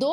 2